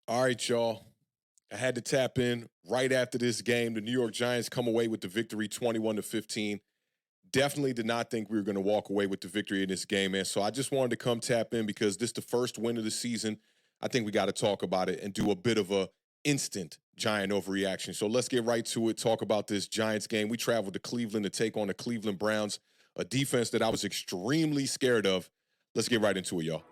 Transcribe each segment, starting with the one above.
All right, y'all. I had to tap in right after this game. The New York Giants come away with the victory 21-15. Definitely did not think we were going to walk away with the victory in this game, man. So I just wanted to come tap in because this is the first win of the season. I think we got to talk about it and do a bit of a instant Giant overreaction. So let's get right to it. Talk about this Giants game. We traveled to Cleveland to take on the Cleveland Browns, a defense that I was extremely scared of. Let's get right into it, y'all.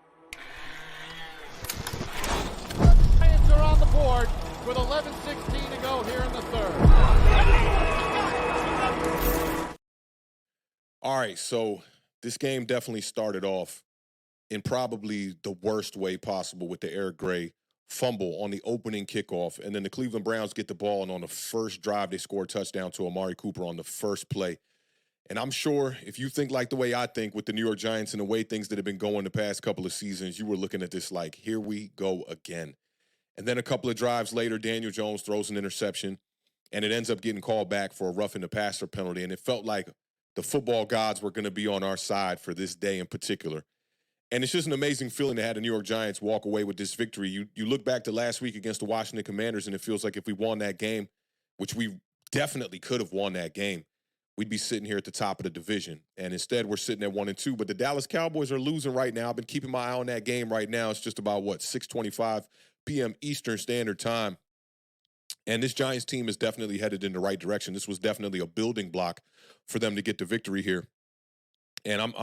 Giants are on the board with 11:16 to go here in the third. All right, so this game definitely started off in probably the worst way possible with the Eric Gray fumble on the opening kickoff. And then the Cleveland Browns get the ball, and on the first drive, they score a touchdown to Amari Cooper on the first play. And I'm sure if you think like the way I think with the New York Giants and the way things that have been going the past couple of seasons, you were looking at this like, here we go again. And then a couple of drives later, Daniel Jones throws an interception, and it ends up getting called back for a roughing the passer penalty. And it felt like the football gods were going to be on our side for this day in particular. And it's just an amazing feeling to have the New York Giants walk away with this victory. You look back to last week against the Washington Commanders, and it feels like if we won that game, which we definitely could have won that game, we'd be sitting here at the top of the division. And instead, we're sitting at 1-2. But the Dallas Cowboys are losing right now. I've been keeping my eye on that game right now. It's just about, 6:25 p.m. Eastern Standard Time. And this Giants team is definitely headed in the right direction. This was definitely a building block for them to get the victory here. And I'm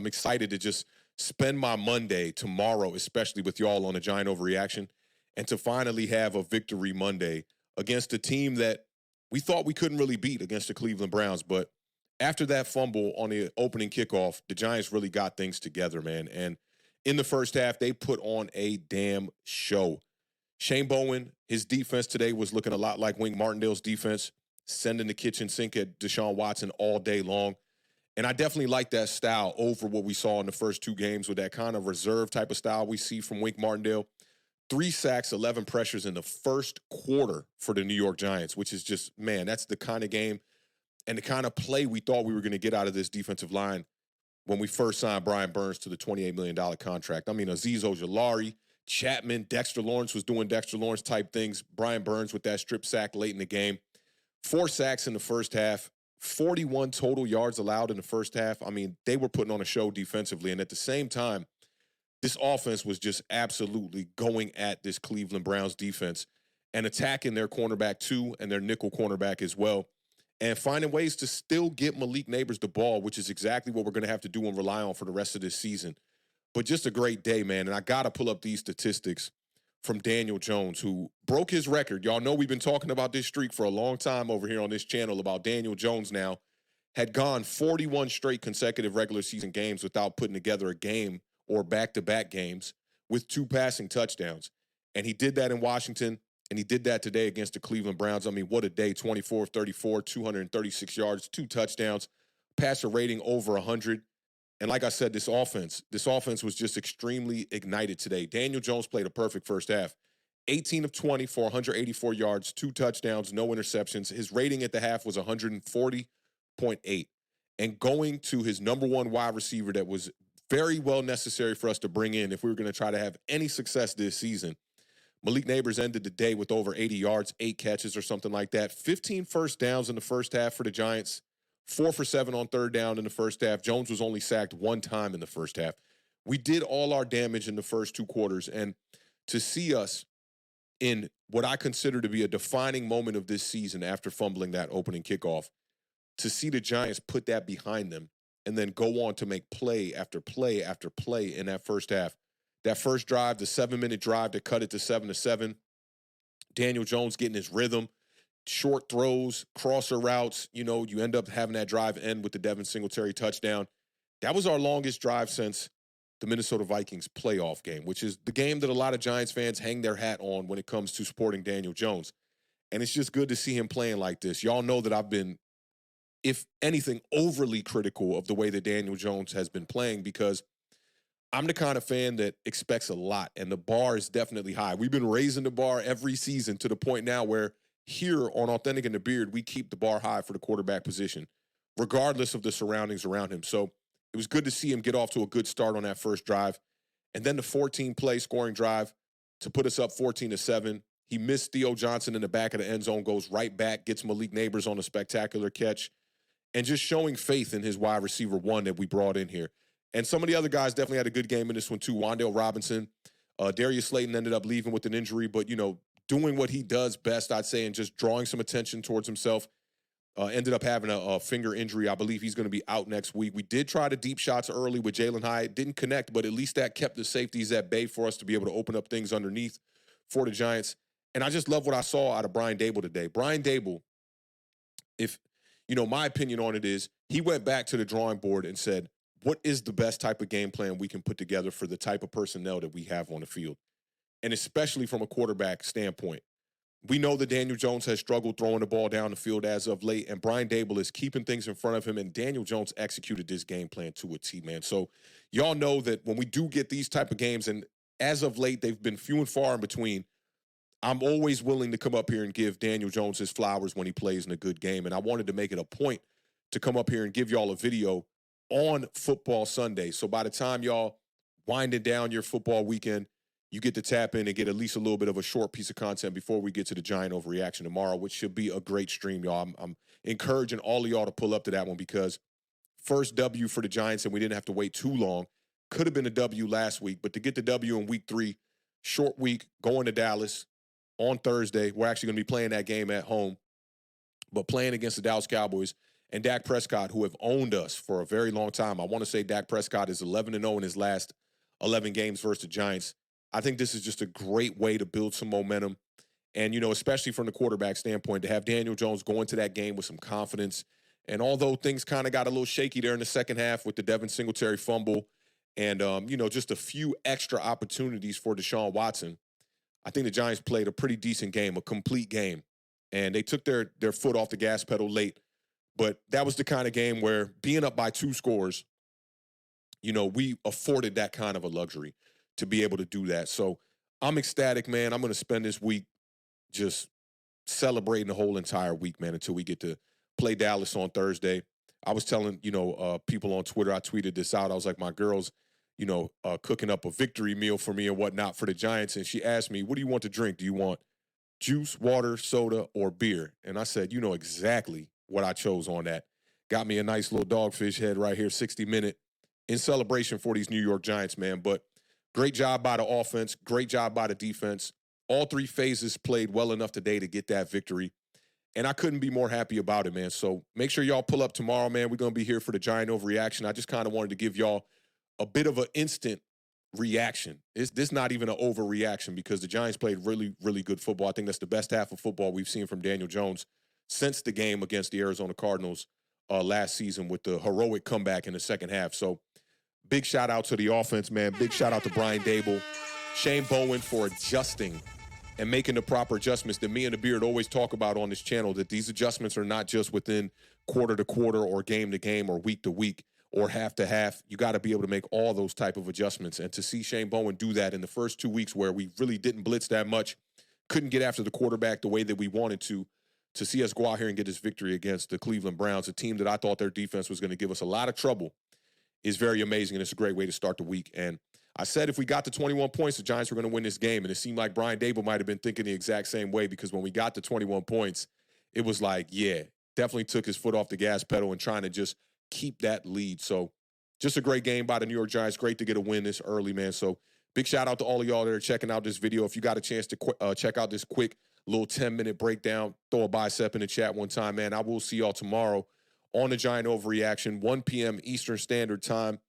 excited to just spend my Monday tomorrow, especially with y'all on a Giant overreaction, and to finally have a victory Monday against a team that we thought we couldn't really beat against the Cleveland Browns. But after that fumble on the opening kickoff, the Giants really got things together, man. And in the first half, they put on a damn show. Shane Bowen, his defense today was looking a lot like Wink Martindale's defense, sending the kitchen sink at Deshaun Watson all day long. And I definitely like that style over what we saw in the first two games with that kind of reserve type of style we see from Wink Martindale. 3 sacks, 11 pressures in the first quarter for the New York Giants, which is just, man, that's the kind of game and the kind of play we thought we were going to get out of this defensive line when we first signed Brian Burns to the $28 million contract. I mean, Azeez Ojulari, Chapman, Dexter Lawrence was doing Dexter Lawrence type things. Brian Burns with that strip sack late in the game. 4 sacks in the first half. 41 total yards allowed in the first half. I mean, they were putting on a show defensively. And at the same time, this offense was just absolutely going at this Cleveland Browns defense and attacking their cornerback too and their nickel cornerback as well, and finding ways to still get Malik Neighbors the ball, which is exactly what we're going to have to do and rely on for the rest of this season. But just a great day, man. And I got to pull up these statistics from Daniel Jones, who broke his record. Y'all know we've been talking about this streak for a long time over here on this channel about Daniel Jones now. Had gone 41 straight consecutive regular season games without putting together a game or back-to-back games with 2 passing touchdowns. And he did that in Washington, and he did that today against the Cleveland Browns. I mean, what a day. 24 of 34, 236 yards, 2 touchdowns, passer rating over 100. And like I said, this offense was just extremely ignited today. Daniel Jones played a perfect first half. 18 of 20 for 184 yards, 2 touchdowns, no interceptions. His rating at the half was 140.8. And going to his number one wide receiver that was very well necessary for us to bring in if we were going to try to have any success this season, Malik Neighbors ended the day with over 80 yards, 8 catches or something like that. 15 first downs in the first half for the Giants. 4 for 7 on third down in the first half. Jones was only sacked 1 time in the first half. We did all our damage in the first 2 quarters. And to see us in what I consider to be a defining moment of this season after fumbling that opening kickoff, to see the Giants put that behind them and then go on to make play after play after play in that first half. That first drive, the 7-minute drive that cut it to 7-7, Daniel Jones getting his rhythm, short throws, crosser routes, you end up having that drive end with the Devin Singletary touchdown. That was our longest drive since the Minnesota Vikings playoff game, which is the game that a lot of Giants fans hang their hat on when it comes to supporting Daniel Jones. And it's just good to see him playing like this. Y'all know that I've been, if anything, overly critical of the way that Daniel Jones has been playing because I'm the kind of fan that expects a lot, and the bar is definitely high. We've been raising the bar every season to the point now where here on Authentic and the Beard, we keep the bar high for the quarterback position, regardless of the surroundings around him. So it was good to see him get off to a good start on that first drive. And then the 14-play scoring drive to put us up 14-7. He missed Theo Johnson in the back of the end zone, goes right back, gets Malik Neighbors on a spectacular catch, and just showing faith in his wide receiver one that we brought in here. And some of the other guys definitely had a good game in this one too. Wan'Dale Robinson, Darius Slayton ended up leaving with an injury, but, doing what he does best, I'd say, and just drawing some attention towards himself. Ended up having a finger injury. I believe he's going to be out next week. We did try the deep shots early with Jalen Hyatt. Didn't connect, but at least that kept the safeties at bay for us to be able to open up things underneath for the Giants. And I just love what I saw out of Brian Daboll today. Brian Daboll, if, my opinion on it is, he went back to the drawing board and said, what is the best type of game plan we can put together for the type of personnel that we have on the field? And especially from a quarterback standpoint. We know that Daniel Jones has struggled throwing the ball down the field as of late, and Brian Daboll is keeping things in front of him, and Daniel Jones executed this game plan to a T, man. So y'all know that when we do get these type of games, and as of late, they've been few and far in between, I'm always willing to come up here and give Daniel Jones his flowers when he plays in a good game, and I wanted to make it a point to come up here and give y'all a video on Football Sunday. So by the time y'all winding down your football weekend, you get to tap in and get at least a little bit of a short piece of content before we get to the Giant Overreaction tomorrow, which should be a great stream, y'all. I'm encouraging all of y'all to pull up to that one because first W for the Giants, and we didn't have to wait too long. Could have been a W last week, but to get the W in week 3, short week, going to Dallas on Thursday. We're actually going to be playing that game at home, but playing against the Dallas Cowboys and Dak Prescott, who have owned us for a very long time. I want to say Dak Prescott is 11-0 in his last 11 games versus the Giants. I think this is just a great way to build some momentum. And, especially from the quarterback standpoint, to have Daniel Jones go into that game with some confidence. And although things kind of got a little shaky there in the second half with the Devin Singletary fumble and, just a few extra opportunities for Deshaun Watson, I think the Giants played a pretty decent game, a complete game. And they took their foot off the gas pedal late. But that was the kind of game where being up by 2 scores, we afforded that kind of a luxury to be able to do that. So I'm ecstatic, man. I'm going to spend this week just celebrating the whole entire week, man, until we get to play Dallas on Thursday. I was telling, people on Twitter, I tweeted this out. I was like, my girl's, cooking up a victory meal for me and whatnot for the Giants. And she asked me, what do you want to drink? Do you want juice, water, soda, or beer? And I said, you know exactly what I chose on that. Got me a nice little dogfish head right here, 60-minute in celebration for these New York Giants, man. But great job by the offense. Great job by the defense. All 3 phases played well enough today to get that victory. And I couldn't be more happy about it, man. So make sure y'all pull up tomorrow, man. We're going to be here for the Giant Overreaction. I just kind of wanted to give y'all a bit of an instant reaction. This not even an overreaction because the Giants played really, really good football. I think that's the best half of football we've seen from Daniel Jones since the game against the Arizona Cardinals last season with the heroic comeback in the second half. So big shout out to the offense, man. Big shout out to Brian Daboll, Shane Bowen for adjusting and making the proper adjustments that me and the Beard always talk about on this channel, that these adjustments are not just within quarter to quarter or game to game or week to week or half to half. You got to be able to make all those type of adjustments. And to see Shane Bowen do that in the first 2 weeks where we really didn't blitz that much, couldn't get after the quarterback the way that we wanted to see us go out here and get this victory against the Cleveland Browns, a team that I thought their defense was going to give us a lot of trouble, is very amazing, and it's a great way to start the week. And I said if we got to 21 points, the Giants were going to win this game, and it seemed like Brian Daboll might have been thinking the exact same way because when we got to 21 points, it was like, yeah, definitely took his foot off the gas pedal and trying to just keep that lead. So just a great game by the New York Giants. Great to get a win this early, man. So big shout out to all of y'all that are checking out this video. If you got a chance to check out this quick little 10-minute breakdown, throw a bicep in the chat one time, man. I will see y'all tomorrow on the Giant Overreaction, 1 p.m. Eastern Standard Time.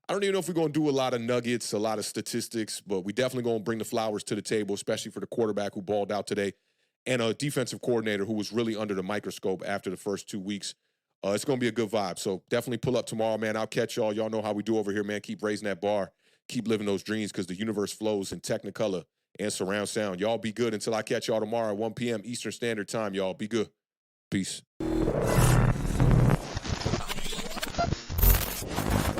I don't even know if we're going to do a lot of nuggets, a lot of statistics, but we definitely going to bring the flowers to the table, especially for the quarterback who balled out today and a defensive coordinator who was really under the microscope after the first 2 weeks. It's going to be a good vibe. So definitely pull up tomorrow, man. I'll catch y'all. Y'all know how we do over here, man. Keep raising that bar. Keep living those dreams because the universe flows in Technicolor and surround sound. Y'all be good until I catch y'all tomorrow at 1 p.m. Eastern Standard Time. Y'all be good. Peace.